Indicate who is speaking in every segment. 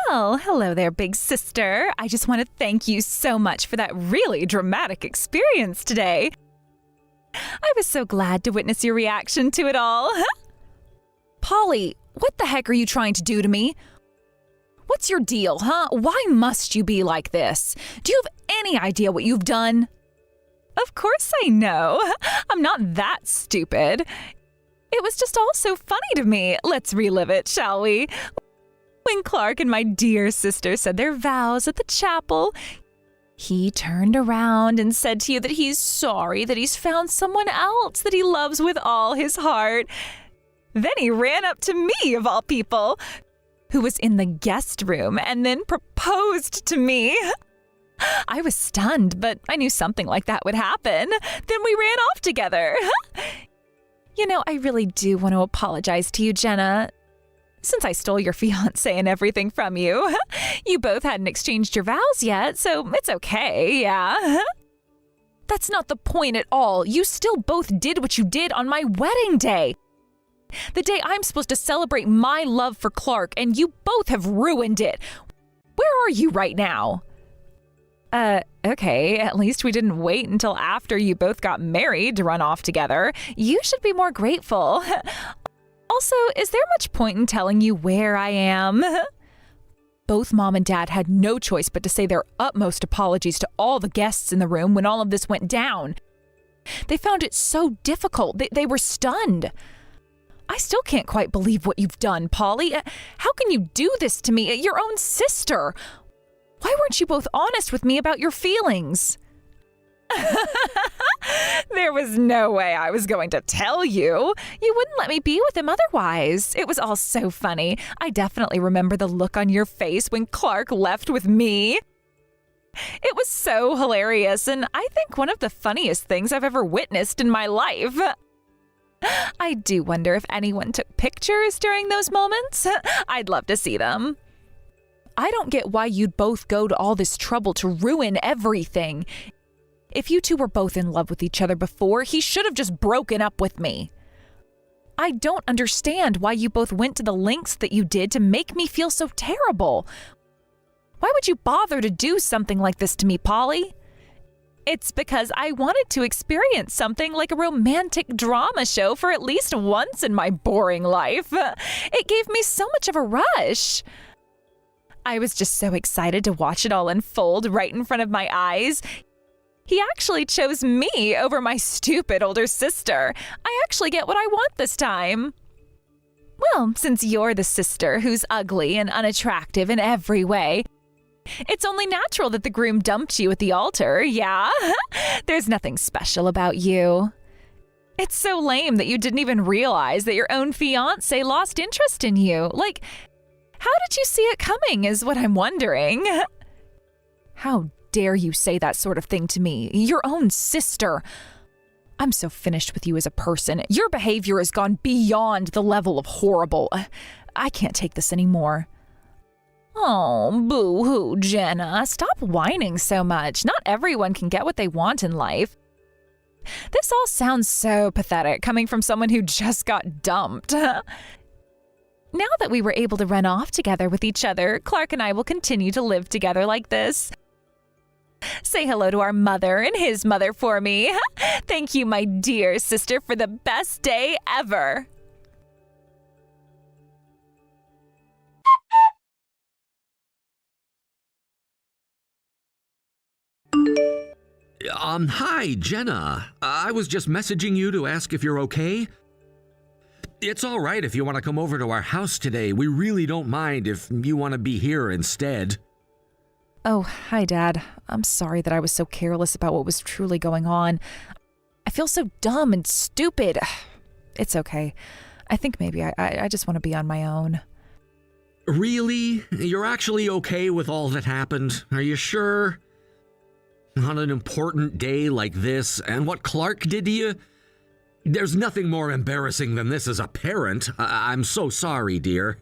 Speaker 1: Well, hello there, big sister. I just want to thank you so much for that really dramatic experience today. I was so glad to witness your reaction to it all. Polly, what the heck are you trying to do to me? What's your deal, huh? Why must you be like this? Do you have any idea what you've done? Of course I know. I'm not that stupid. It was just all so funny to me. Let's relive it, shall we? When Clark and my dear sister said their vows at the chapel, he turned around and said to you that he's sorry that he's found someone else that he loves with all his heart. Then he ran up to me, of all people, who was in the guest room, and then proposed to me. I was stunned, but I knew something like that would happen. Then we ran off together. You know, I really do want to apologize to you, Jenna. Since I stole your fiance and everything from you, you both hadn't exchanged your vows yet, so it's okay, yeah. That's not the point at all. You still both did what you did on my wedding day. The day I'm supposed to celebrate my love for Clark, and you both have ruined it. Where are you right now? Okay, at least we didn't wait until after you both got married to run off together. You should be more grateful. Also, is there much point in telling you where I am? Both Mom and Dad had no choice but to say their utmost apologies to all the guests in the room when all of this went down. They found it so difficult. They were stunned. I still can't quite believe what you've done, Polly. How can you do this to me, your own sister? Why weren't you both honest with me about your feelings? There was no way I was going to tell you. You wouldn't let me be with him otherwise. It was all so funny. I definitely remember the look on your face when Clark left with me. It was so hilarious, and I think one of the funniest things I've ever witnessed in my life. I do wonder if anyone took pictures during those moments. I'd love to see them. I don't get why you'd both go to all this trouble to ruin everything. If you two were both in love with each other before, he should have just broken up with me. I don't understand why you both went to the lengths that you did to make me feel so terrible. Why would you bother to do something like this to me, Polly? It's because I wanted to experience something like a romantic drama show for at least once in my boring life. It gave me so much of a rush. I was just so excited to watch it all unfold right in front of my eyes. He actually chose me over my stupid older sister. I actually get what I want this time. Well, since you're the sister who's ugly and unattractive in every way, it's only natural that the groom dumped you at the altar, yeah? There's nothing special about you. It's so lame that you didn't even realize that your own fiance lost interest in you. Like, how did you see it coming is what I'm wondering. How dare you say that sort of thing to me, your own sister? I'm so finished with you as a person. Your behavior has gone beyond the level of horrible. I can't take this anymore. Oh, boo-hoo, Jenna. Stop whining so much. Not everyone can get what they want in life. This all sounds so pathetic coming from someone who just got dumped. Now that we were able to run off together with each other, Clark and I will continue to live together like this. Say hello to our mother and his mother for me. Thank you, my dear sister, for the best day ever.
Speaker 2: Hi, Jenna. I was just messaging you to ask if you're okay. It's all right if you want to come over to our house today. We really don't mind if you want to be here instead.
Speaker 1: Oh, hi, Dad. I'm sorry that I was so careless about what was truly going on. I feel so dumb and stupid. It's okay. I think maybe I just want to be on my own.
Speaker 2: Really? You're actually okay with all that happened? Are you sure? On an important day like this, and what Clark did to you? There's nothing more embarrassing than this as a parent. I'm so sorry, dear.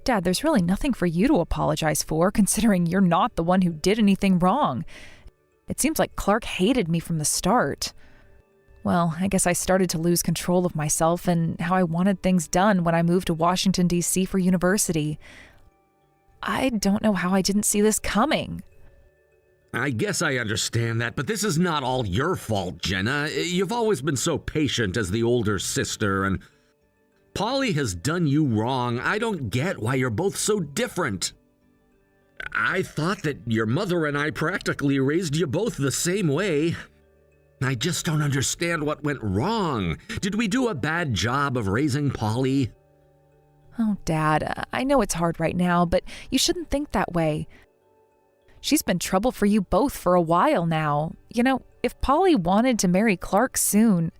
Speaker 1: Dad, there's really nothing for you to apologize for, considering you're not the one who did anything wrong. It seems like Clark hated me from the start. Well, I guess I started to lose control of myself and how I wanted things done when I moved to Washington, D.C. for university. I don't know how I didn't see this coming.
Speaker 2: I guess I understand that, but this is not all your fault, Jenna. You've always been so patient as the older sister, and Polly has done you wrong. I don't get why you're both so different. I thought that your mother and I practically raised you both the same way. I just don't understand what went wrong. Did we do a bad job of raising Polly?
Speaker 1: Oh, Dad, I know it's hard right now, but you shouldn't think that way. She's been trouble for you both for a while now. You know, if Polly wanted to marry Clark soon,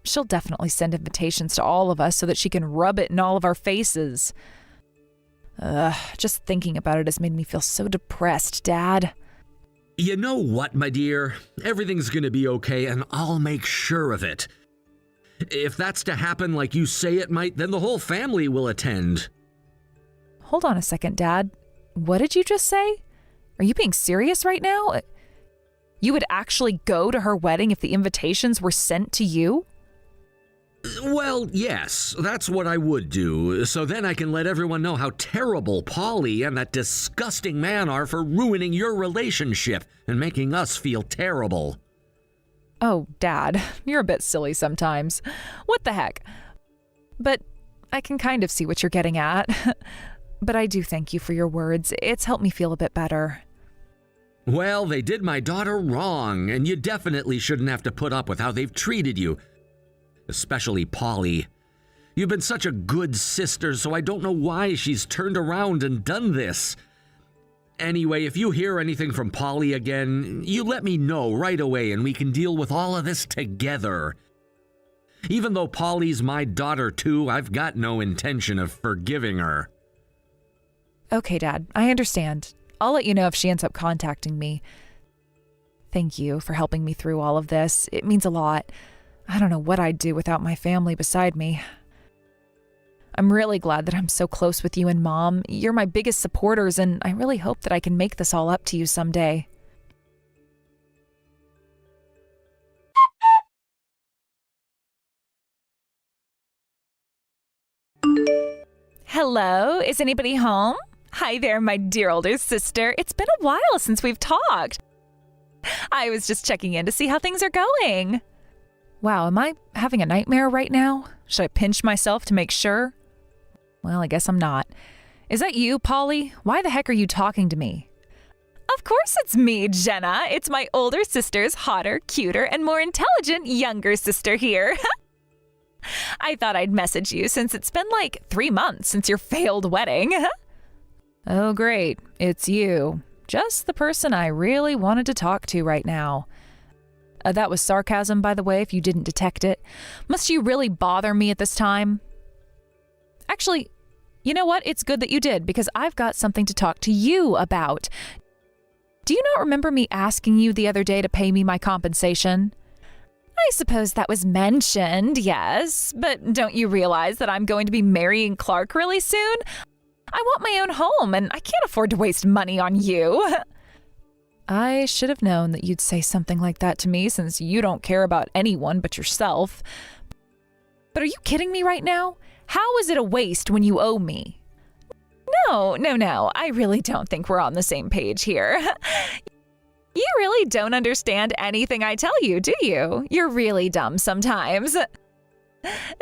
Speaker 1: she'll definitely send invitations to all of us so that she can rub it in all of our faces. Just thinking about it has made me feel so depressed, Dad.
Speaker 2: You know what, my dear? Everything's gonna be okay, and I'll make sure of it. If that's to happen like you say it might, then the whole family will attend.
Speaker 1: Hold on a second, Dad. What did you just say? Are you being serious right now? You would actually go to her wedding if the invitations were sent to you?
Speaker 2: Well, yes, that's what I would do, so then I can let everyone know how terrible Polly and that disgusting man are for ruining your relationship and making us feel terrible.
Speaker 1: Oh, Dad, you're a bit silly sometimes. What the heck? But I can kind of see what you're getting at. But I do thank you for your words. It's helped me feel a bit better.
Speaker 2: Well, they did my daughter wrong, and you definitely shouldn't have to put up with how they've treated you. Especially Polly. You've been such a good sister, so I don't know why she's turned around and done this. Anyway, if you hear anything from Polly again, you let me know right away and we can deal with all of this together. Even though Polly's my daughter too, I've got no intention of forgiving her.
Speaker 1: Okay, Dad, I understand. I'll let you know if she ends up contacting me. Thank you for helping me through all of this. It means a lot. I don't know what I'd do without my family beside me. I'm really glad that I'm so close with you and Mom. You're my biggest supporters, and I really hope that I can make this all up to you someday. Hello, is anybody home? Hi there, my dear older sister. It's been a while since we've talked. I was just checking in to see how things are going. Wow, am I having a nightmare right now? Should I pinch myself to make sure? Well, I guess I'm not. Is that you, Polly? Why the heck are you talking to me? Of course it's me, Jenna. It's my older sister's hotter, cuter, and more intelligent younger sister here. I thought I'd message you since it's been like 3 months since your failed wedding. Oh, great. It's you. Just the person I really wanted to talk to right now. That was sarcasm, by the way, if you didn't detect it. Must you really bother me at this time? Actually, you know what? It's good that you did, because I've got something to talk to you about. Do you not remember me asking you the other day to pay me my compensation? I suppose that was mentioned, yes, but don't you realize that I'm going to be marrying Clark really soon? I want my own home, and I can't afford to waste money on you. I should have known that you'd say something like that to me since you don't care about anyone but yourself. But are you kidding me right now? How is it a waste when you owe me? No. I really don't think we're on the same page here. You really don't understand anything I tell you, do you? You're really dumb sometimes.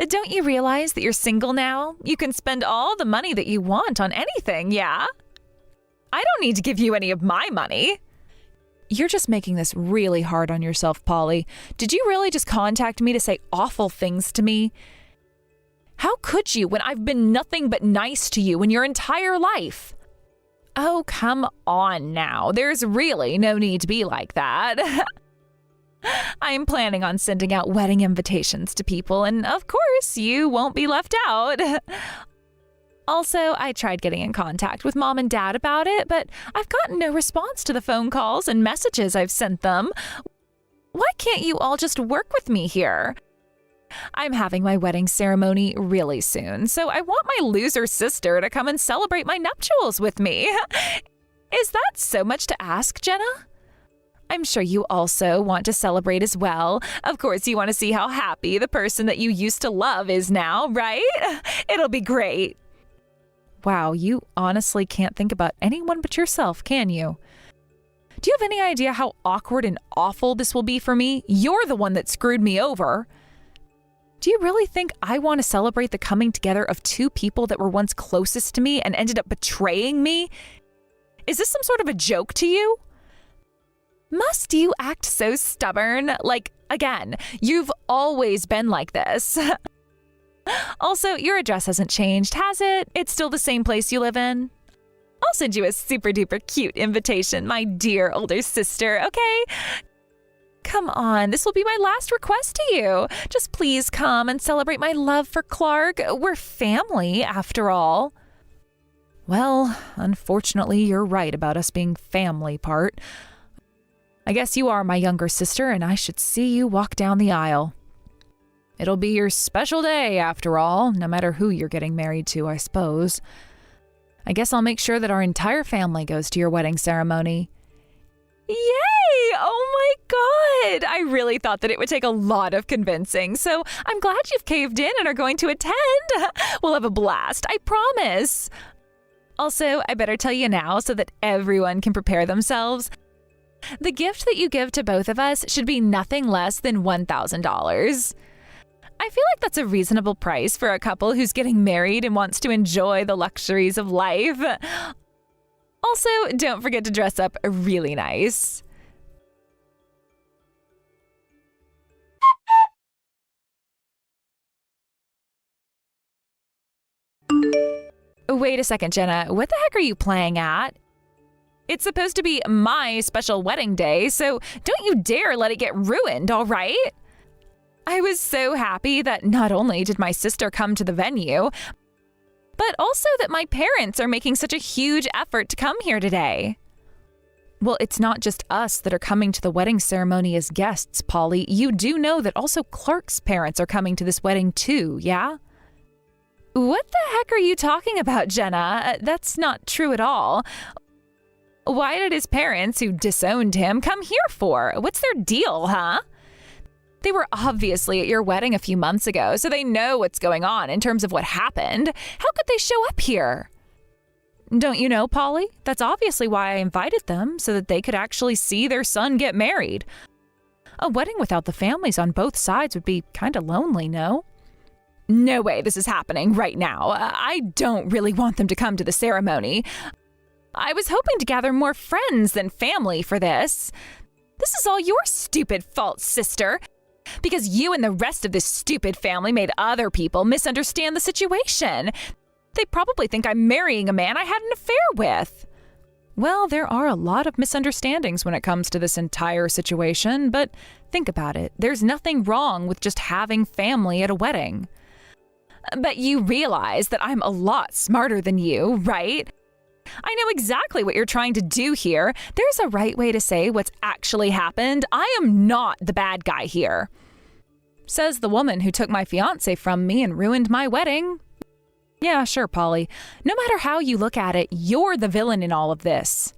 Speaker 1: Don't you realize that you're single now? You can spend all the money that you want on anything, yeah? I don't need to give you any of my money. You're just making this really hard on yourself, Polly. Did you really just contact me to say awful things to me? How could you when I've been nothing but nice to you in your entire life? Oh, come on now. There's really no need to be like that. I'm planning on sending out wedding invitations to people, and of course, you won't be left out. Also, I tried getting in contact with Mom and Dad about it, but I've gotten no response to the phone calls and messages I've sent them. Why can't you all just work with me here? I'm having my wedding ceremony really soon, so I want my loser sister to come and celebrate my nuptials with me. Is that so much to ask, Jenna? I'm sure you also want to celebrate as well. Of course, you want to see how happy the person that you used to love is now, right? It'll be great. Wow, you honestly can't think about anyone but yourself, can you? Do you have any idea how awkward and awful this will be for me? You're the one that screwed me over. Do you really think I want to celebrate the coming together of two people that were once closest to me and ended up betraying me? Is this some sort of a joke to you? Must you act so stubborn? Like, again, you've always been like this. Also, your address hasn't changed, has it? It's still the same place you live in? I'll send you a super duper cute invitation, my dear older sister, okay? Come on, this will be my last request to you. Just please come and celebrate my love for Clark. We're family, after all. Well, unfortunately, you're right about us being family part. I guess you are my younger sister, and I should see you walk down the aisle. It'll be your special day, after all, no matter who you're getting married to, I suppose. I guess I'll make sure that our entire family goes to your wedding ceremony. Yay! Oh my God! I really thought that it would take a lot of convincing, so I'm glad you've caved in and are going to attend. We'll have a blast, I promise. Also, I better tell you now so that everyone can prepare themselves. The gift that you give to both of us should be nothing less than $1,000. I feel like that's a reasonable price for a couple who's getting married and wants to enjoy the luxuries of life. Also, don't forget to dress up really nice. Wait a second, Jenna. What the heck are you playing at? It's supposed to be my special wedding day, so don't you dare let it get ruined, all right? I was so happy that not only did my sister come to the venue, but also that my parents are making such a huge effort to come here today. Well, it's not just us that are coming to the wedding ceremony as guests, Polly. You do know that also Clark's parents are coming to this wedding too, yeah? What the heck are you talking about, Jenna? That's not true at all. Why did his parents, who disowned him, come here for? What's their deal, huh? They were obviously at your wedding a few months ago, so they know what's going on in terms of what happened. How could they show up here? Don't you know, Polly? That's obviously why I invited them, so that they could actually see their son get married. A wedding without the families on both sides would be kind of lonely, no? No way this is happening right now. I don't really want them to come to the ceremony. I was hoping to gather more friends than family for this. This is all your stupid fault, sister. Because you and the rest of this stupid family made other people misunderstand the situation. They probably think I'm marrying a man I had an affair with. Well, there are a lot of misunderstandings when it comes to this entire situation, but think about it. There's nothing wrong with just having family at a wedding. But you realize that I'm a lot smarter than you, right? I know exactly what you're trying to do here. There's a right way to say what's actually happened. I am not the bad guy here. Says the woman who took my fiance from me and ruined my wedding. Yeah, sure, Polly. No matter how you look at it, you're the villain in all of this.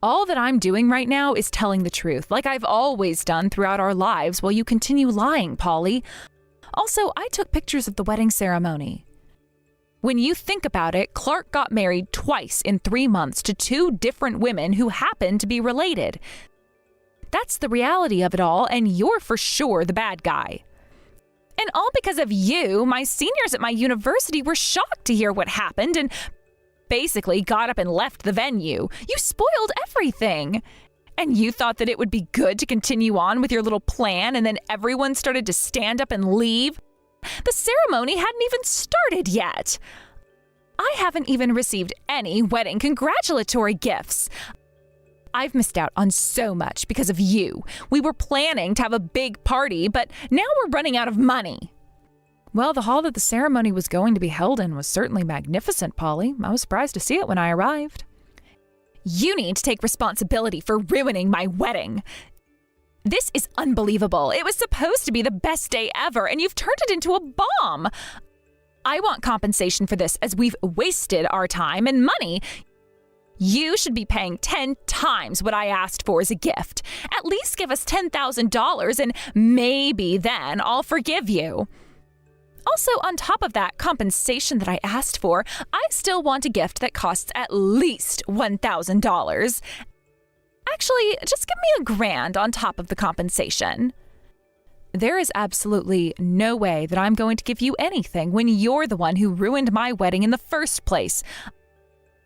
Speaker 1: All that I'm doing right now is telling the truth, like I've always done throughout our lives, while you continue lying, Polly. Also, I took pictures of the wedding ceremony. When you think about it, Clark got married twice in 3 months to 2 different women who happened to be related. That's the reality of it all, and you're for sure the bad guy. And all because of you, my seniors at my university were shocked to hear what happened and basically got up and left the venue. You spoiled everything. And you thought that it would be good to continue on with your little plan, and then everyone started to stand up and leave? The ceremony hadn't even started yet. I haven't even received any wedding congratulatory gifts. I've missed out on so much because of you. We were planning to have a big party, but now we're running out of money. Well, the hall that the ceremony was going to be held in was certainly magnificent, Polly. I was surprised to see it when I arrived. You need to take responsibility for ruining my wedding. This is unbelievable. It was supposed to be the best day ever, and you've turned it into a bomb. I want compensation for this, as we've wasted our time and money. You should be paying 10 times what I asked for as a gift. At least give us $10,000, and maybe then I'll forgive you. Also, on top of that compensation that I asked for, I still want a gift that costs at least $1,000. Actually, just give me $1,000 on top of the compensation. There is absolutely no way that I'm going to give you anything when you're the one who ruined my wedding in the first place.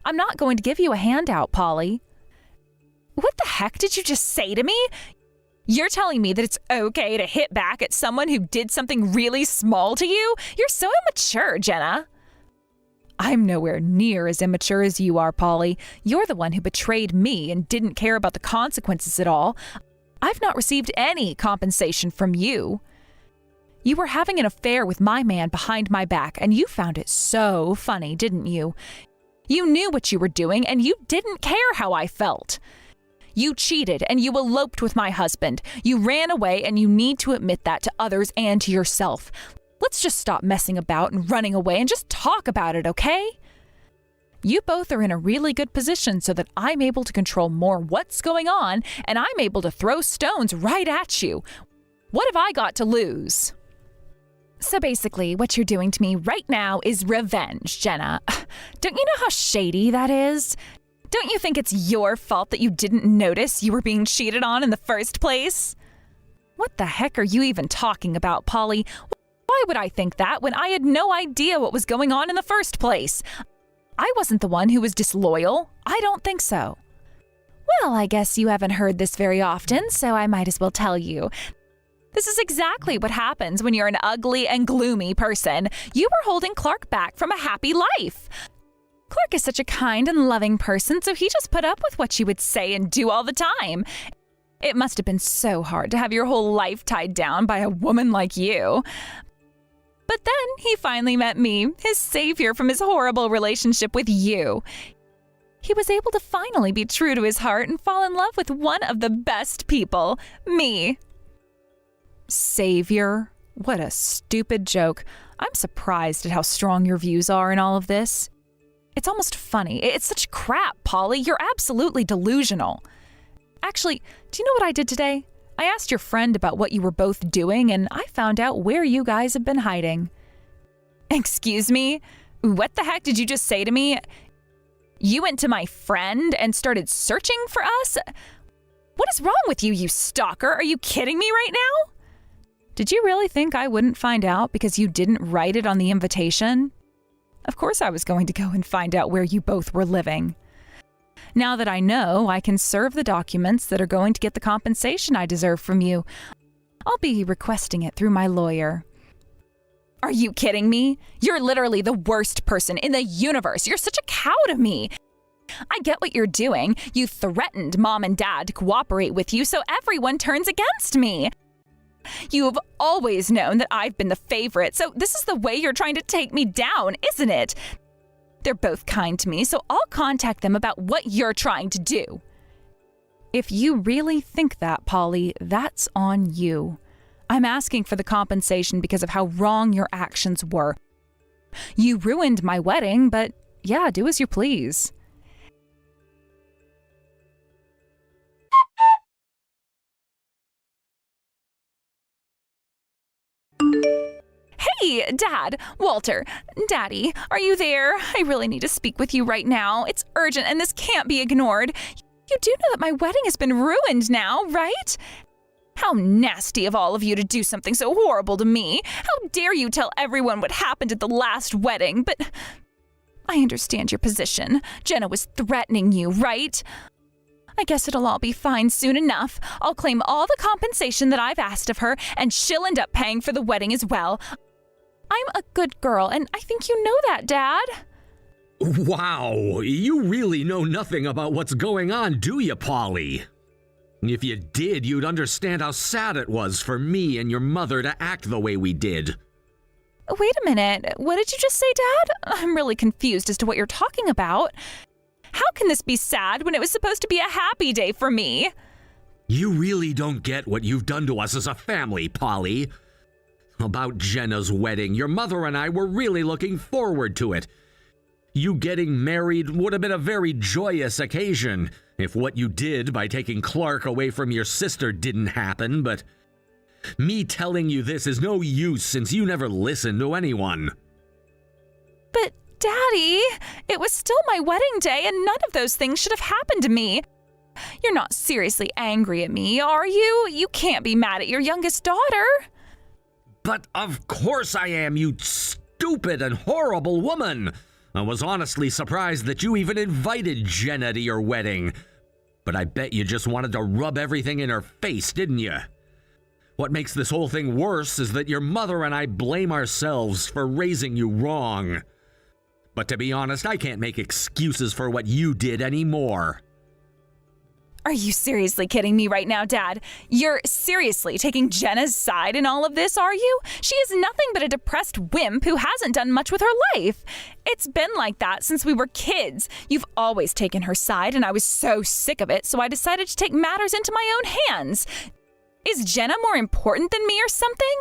Speaker 1: I'm not going to give you a handout, Polly. What the heck did you just say to me? You're telling me that it's okay to hit back at someone who did something really small to you? You're so immature, Jenna. I'm nowhere near as immature as you are, Polly. You're the one who betrayed me and didn't care about the consequences at all. I've not received any compensation from you. You were having an affair with my man behind my back, and you found it so funny, didn't you? You knew what you were doing, and you didn't care how I felt. You cheated, and you eloped with my husband. You ran away, and you need to admit that to others and to yourself. Let's just stop messing about and running away and just talk about it, okay? You both are in a really good position so that I'm able to control more what's going on, and I'm able to throw stones right at you. What have I got to lose? So basically, what you're doing to me right now is revenge, Jenna. Don't you know how shady that is? Don't you think it's your fault that you didn't notice you were being cheated on in the first place? What the heck are you even talking about, Polly? Why would I think that when I had no idea what was going on in the first place? I wasn't the one who was disloyal. I don't think so. Well, I guess you haven't heard this very often, so I might as well tell you. This is exactly what happens when you're an ugly and gloomy person. You were holding Clark back from a happy life. Clark is such a kind and loving person, so he just put up with what you would say and do all the time. It must have been so hard to have your whole life tied down by a woman like you. But then he finally met me, his savior from his horrible relationship with you. He was able to finally be true to his heart and fall in love with one of the best people, me. Savior? What a stupid joke. I'm surprised at how strong your views are in all of this. It's almost funny. It's such crap, Polly. You're absolutely delusional. Actually, do you know what I did today? I asked your friend about what you were both doing, and I found out where you guys have been hiding. Excuse me? What the heck did you just say to me? You went to my friend and started searching for us? What is wrong with you, you stalker? Are you kidding me right now? Did you really think I wouldn't find out because you didn't write it on the invitation? Of course I was going to go and find out where you both were living. Now that I know, I can serve the documents that are going to get the compensation I deserve from you. I'll be requesting it through my lawyer. Are you kidding me? You're literally the worst person in the universe. You're such a cow to me. I get what you're doing. You threatened Mom and Dad to cooperate with you, so everyone turns against me. You have always known that I've been the favorite, so this is the way you're trying to take me down, isn't it? They're both kind to me, so I'll contact them about what you're trying to do. If you really think that, Polly, that's on you. I'm asking for the compensation because of how wrong your actions were. You ruined my wedding, but yeah, do as you please. Hey, Dad, Walter, Daddy, are you there? I really need to speak with you right now. It's urgent and this can't be ignored. You do know that my wedding has been ruined now, right? How nasty of all of you to do something so horrible to me. How dare you tell everyone what happened at the last wedding, but I understand your position. Jenna was threatening you, right? I guess it'll all be fine soon enough. I'll claim all the compensation that I've asked of her, and she'll end up paying for the wedding as well. I'm a good girl, and I think you know that, Dad.
Speaker 2: Wow, you really know nothing about what's going on, do you, Polly? If you did, you'd understand how sad it was for me and your mother to act the way we did.
Speaker 1: Wait a minute, what did you just say, Dad? I'm really confused as to what you're talking about. How can this be sad when it was supposed to be a happy day for me?
Speaker 2: You really don't get what you've done to us as a family, Polly. About Jenna's wedding, your mother and I were really looking forward to it. You getting married would have been a very joyous occasion if what you did by taking Clark away from your sister didn't happen, but Me telling you this is no use since you never listen to anyone.
Speaker 1: But, Daddy, it was still my wedding day and none of those things should have happened to me. You're not seriously angry at me, are you? You can't be mad at your youngest daughter.
Speaker 2: But of course I am, you stupid and horrible woman. I was honestly surprised that you even invited Jenna to your wedding. But I bet you just wanted to rub everything in her face, didn't you? What makes this whole thing worse is that your mother and I blame ourselves for raising you wrong. But to be honest, I can't make excuses for what you did anymore.
Speaker 1: Are you seriously kidding me right now, Dad? You're seriously taking Jenna's side in all of this, are you? She is nothing but a depressed wimp who hasn't done much with her life. It's been like that since we were kids. You've always taken her side, and I was so sick of it, so I decided to take matters into my own hands. Is Jenna more important than me or something?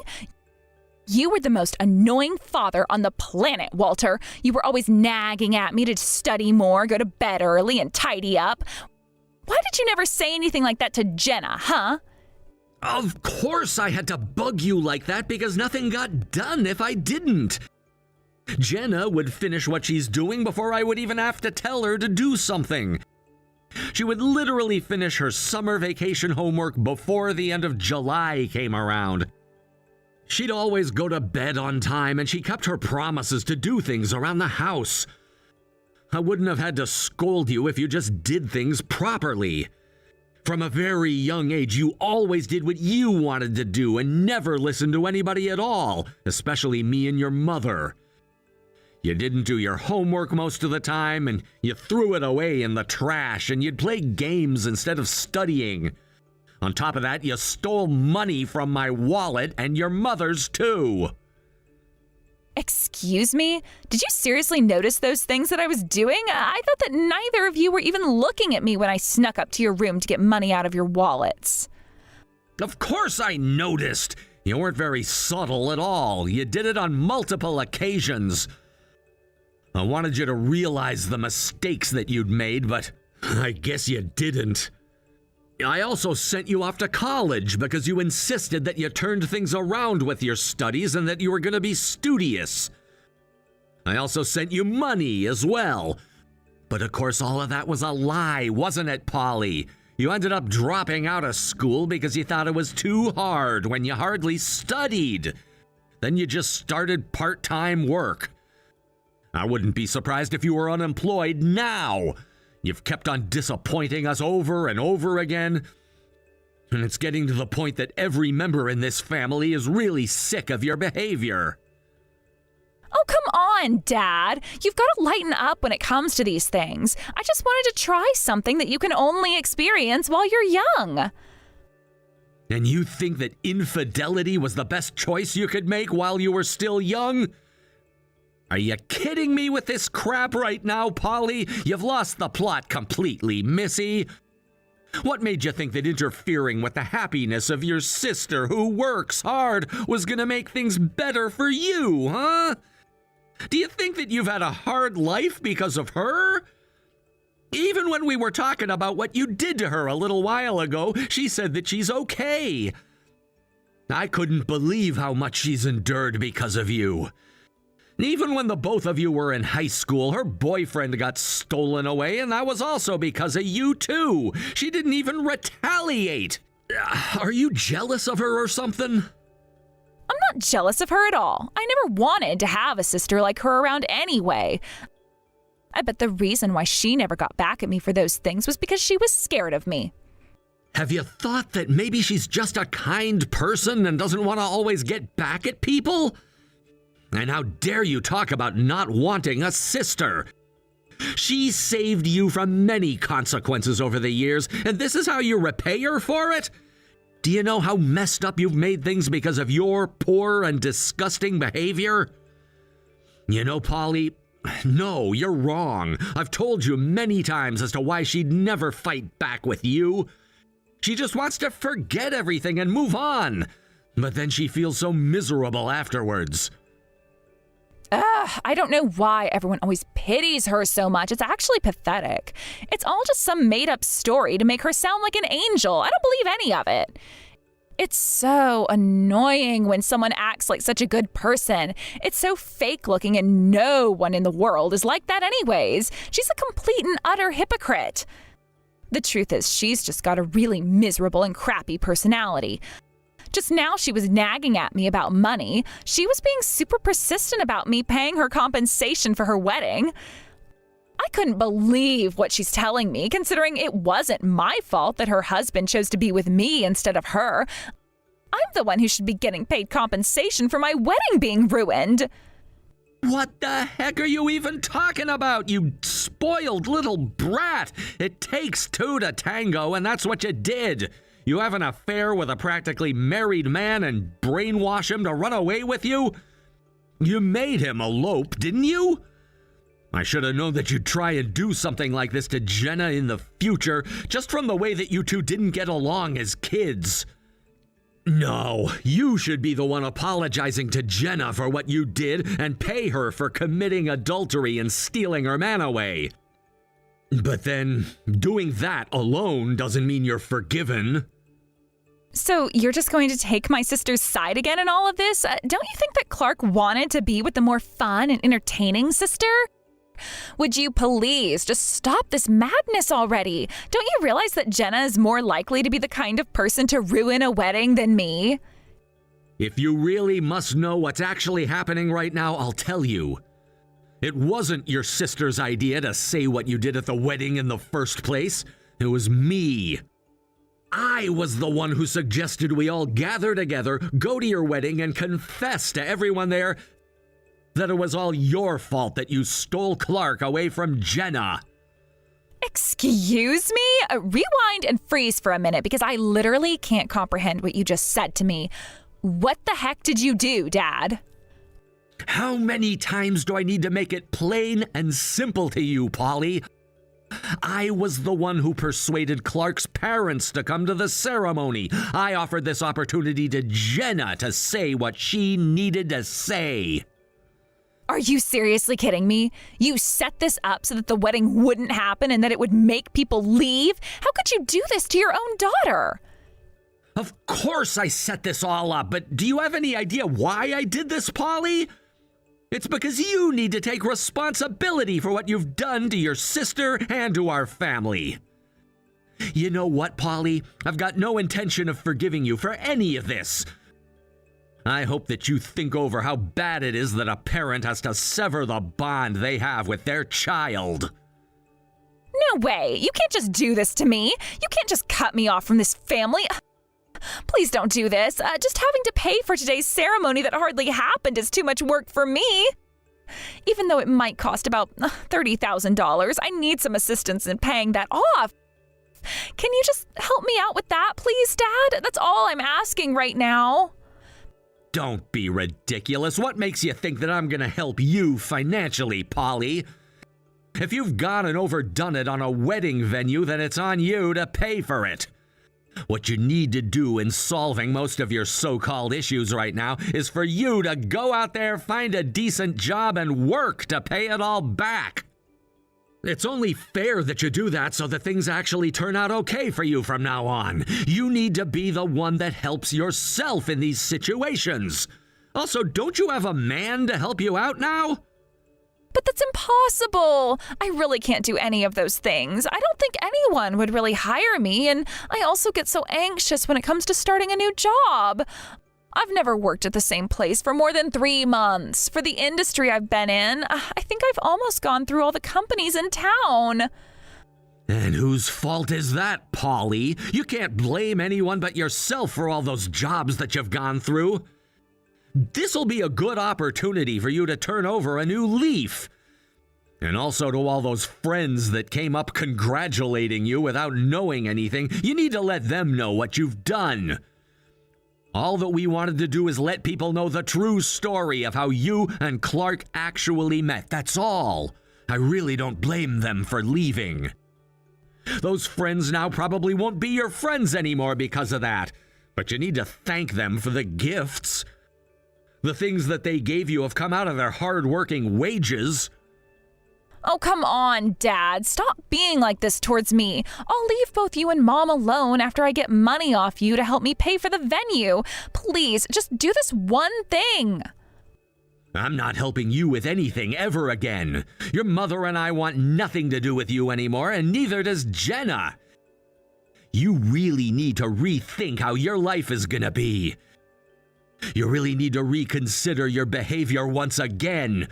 Speaker 1: You were the most annoying father on the planet, Walter. You were always nagging at me to study more, go to bed early, and tidy up. Why did you never say anything like that to Jenna, huh?
Speaker 2: Of course I had to bug you like that because nothing got done if I didn't. Jenna would finish what she's doing before I would even have to tell her to do something. She would literally finish her summer vacation homework before the end of July came around. She'd always go to bed on time, and she kept her promises to do things around the house. I wouldn't have had to scold you if you just did things properly. From a very young age, you always did what you wanted to do and never listened to anybody at all, especially me and your mother. You didn't do your homework most of the time, and you threw it away in the trash, and you'd play games instead of studying. On top of that, you stole money from my wallet and your mother's too.
Speaker 1: Excuse me? Did you seriously notice those things that I was doing? I thought that neither of you were even looking at me when I snuck up to your room to get money out of your wallets.
Speaker 2: Of course I noticed. You weren't very subtle at all. You did it on multiple occasions. I wanted you to realize the mistakes that you'd made, but I guess you didn't. I also sent you off to college because you insisted that you turned things around with your studies and that you were going to be studious. I also sent you money as well. But of course all of that was a lie, wasn't it, Polly? You ended up dropping out of school because you thought it was too hard when you hardly studied. Then you just started part-time work. I wouldn't be surprised if you were unemployed now. You've kept on disappointing us over and over again. And it's getting to the point that every member in this family is really sick of your behavior.
Speaker 1: Oh, come on, Dad. You've got to lighten up when it comes to these things. I just wanted to try something that you can only experience while you're young.
Speaker 2: And you think that infidelity was the best choice you could make while you were still young? Are you kidding me with this crap right now, Polly? You've lost the plot completely, Missy. What made you think that interfering with the happiness of your sister who works hard was gonna make things better for you, huh? Do you think that you've had a hard life because of her? Even when we were talking about what you did to her a little while ago, she said that she's okay. I couldn't believe how much she's endured because of you. Even when the both of you were in high school, her boyfriend got stolen away, and that was also because of you too. She didn't even retaliate. Are you jealous of her or something?
Speaker 1: I'm not jealous of her at all. I never wanted to have a sister like her around anyway. I bet the reason why she never got back at me for those things was because she was scared of me.
Speaker 2: Have you thought that maybe she's just a kind person and doesn't want to always get back at people? And how dare you talk about not wanting a sister? She saved you from many consequences over the years, and this is how you repay her for it? Do you know how messed up you've made things because of your poor and disgusting behavior? You know, Polly, no, you're wrong. I've told you many times as to why she'd never fight back with you. She just wants to forget everything and move on. But then she feels so miserable afterwards.
Speaker 1: I don't know why everyone always pities her so much. It's actually pathetic. It's all just some made-up story to make her sound like an angel. I don't believe any of it. It's so annoying when someone acts like such a good person. It's so fake looking, and no one in the world is like that anyways. She's a complete and utter hypocrite. The truth is, she's just got a really miserable and crappy personality. Just now she was nagging at me about money. She was being super persistent about me paying her compensation for her wedding. I couldn't believe what she's telling me, considering it wasn't my fault that her husband chose to be with me instead of her. I'm the one who should be getting paid compensation for my wedding being ruined.
Speaker 2: What the heck are you even talking about, you spoiled little brat? It takes two to tango, and that's what you did. You have an affair with a practically married man and brainwash him to run away with you? You made him elope, didn't you? I should have known that you'd try and do something like this to Jenna in the future, just from the way that you two didn't get along as kids. No, you should be the one apologizing to Jenna for what you did and pay her for committing adultery and stealing her man away. But then, doing that alone doesn't mean you're forgiven.
Speaker 1: So you're just going to take my sister's side again in all of this? Don't you think that Clark wanted to be with the more fun and entertaining sister? Would you please just stop this madness already? Don't you realize that Jenna is more likely to be the kind of person to ruin a wedding than me?
Speaker 2: If you really must know what's actually happening right now, I'll tell you. It wasn't your sister's idea to say what you did at the wedding in the first place. It was me. I was the one who suggested we all gather together, go to your wedding, and confess to everyone there that it was all your fault that you stole Clark away from Jenna.
Speaker 1: Excuse me? Rewind and freeze for a minute, because I literally can't comprehend what you just said to me. What the heck did you do, Dad?
Speaker 2: How many times do I need to make it plain and simple to you, Polly? I was the one who persuaded Clark's parents to come to the ceremony. I offered this opportunity to Jenna to say what she needed to say.
Speaker 1: Are you seriously kidding me? You set this up so that the wedding wouldn't happen and that it would make people leave? How could you do this to your own daughter?
Speaker 2: Of course I set this all up, but do you have any idea why I did this, Polly? It's because you need to take responsibility for what you've done to your sister and to our family. You know what, Polly? I've got no intention of forgiving you for any of this. I hope that you think over how bad it is that a parent has to sever the bond they have with their child.
Speaker 1: No way. You can't just do this to me. You can't just cut me off from this family. Please don't do this. Just having to pay for today's ceremony that hardly happened is too much work for me. Even though it might cost about $30,000, I need some assistance in paying that off. Can you just help me out with that, please, Dad? That's all I'm asking right now.
Speaker 2: Don't be ridiculous. What makes you think that I'm going to help you financially, Polly? If you've gone and overdone it on a wedding venue, then it's on you to pay for it. What you need to do in solving most of your so-called issues right now is for you to go out there, find a decent job, and work to pay it all back. It's only fair that you do that so that things actually turn out okay for you from now on. You need to be the one that helps yourself in these situations. Also, don't you have a man to help you out now?
Speaker 1: But that's impossible. I really can't do any of those things. I don't think anyone would really hire me, and I also get so anxious when it comes to starting a new job. I've never worked at the same place for more than 3 months. For the industry I've been in, I think I've almost gone through all the companies in town.
Speaker 2: And whose fault is that, Polly? You can't blame anyone but yourself for all those jobs that you've gone through. This'll be a good opportunity for you to turn over a new leaf. And also to all those friends that came up congratulating you without knowing anything, you need to let them know what you've done. All that we wanted to do is let people know the true story of how you and Clark actually met. That's all. I really don't blame them for leaving. Those friends now probably won't be your friends anymore because of that. But you need to thank them for the gifts. The things that they gave you have come out of their hard-working wages.
Speaker 1: Oh, come on, Dad. Stop being like this towards me. I'll leave both you and Mom alone after I get money off you to help me pay for the venue. Please, just do this one thing.
Speaker 2: I'm not helping you with anything ever again. Your mother and I want nothing to do with you anymore, and neither does Jenna. You really need to rethink how your life is gonna be. You really need to reconsider your behavior once again.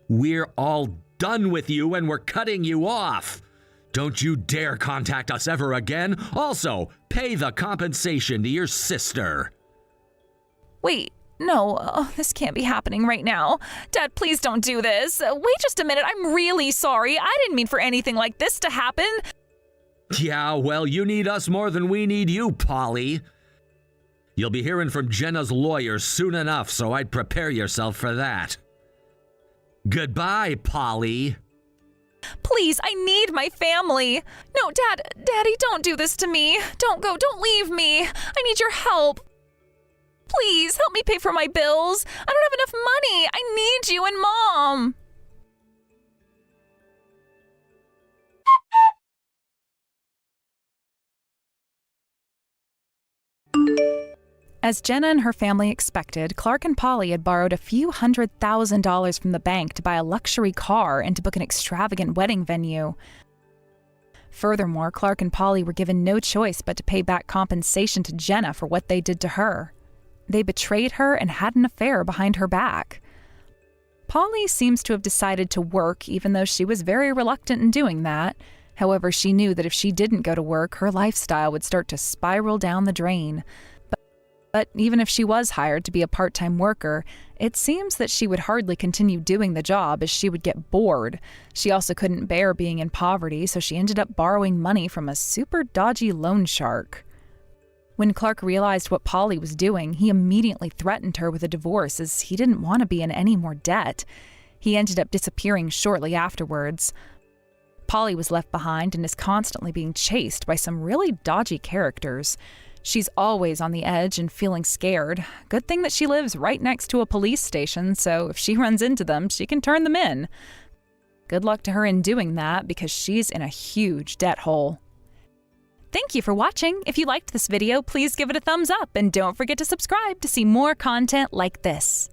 Speaker 2: We're all done with you and we're cutting you off. Don't you dare contact us ever again. Also, pay the compensation to your sister.
Speaker 1: Wait, no, this can't be happening right now. Dad, please don't do this. Wait just a minute, I'm really sorry. I didn't mean for anything like this to happen.
Speaker 2: Yeah, well, you need us more than we need you, Polly. You'll be hearing from Jenna's lawyer soon enough, so I'd prepare yourself for that. Goodbye, Polly.
Speaker 1: Please, I need my family. No, Daddy, don't do this to me. Don't go, don't leave me. I need your help. Please, help me pay for my bills. I don't have enough money. I need you and Mom. As Jenna and her family expected, Clark and Polly had borrowed a few $100,000 from the bank to buy a luxury car and to book an extravagant wedding venue. Furthermore, Clark and Polly were given no choice but to pay back compensation to Jenna for what they did to her. They betrayed her and had an affair behind her back. Polly seems to have decided to work, even though she was very reluctant in doing that. However, she knew that if she didn't go to work, her lifestyle would start to spiral down the drain. But even if she was hired to be a part-time worker, it seems that she would hardly continue doing the job as she would get bored. She also couldn't bear being in poverty, so she ended up borrowing money from a super dodgy loan shark. When Clark realized what Polly was doing, he immediately threatened her with a divorce as he didn't want to be in any more debt. He ended up disappearing shortly afterwards. Polly was left behind and is constantly being chased by some really dodgy characters. She's always on the edge and feeling scared. Good thing that she lives right next to a police station, so if she runs into them, she can turn them in. Good luck to her in doing that because she's in a huge debt hole. Thank you for watching. If you liked this video, please give it a thumbs up and don't forget to subscribe to see more content like this.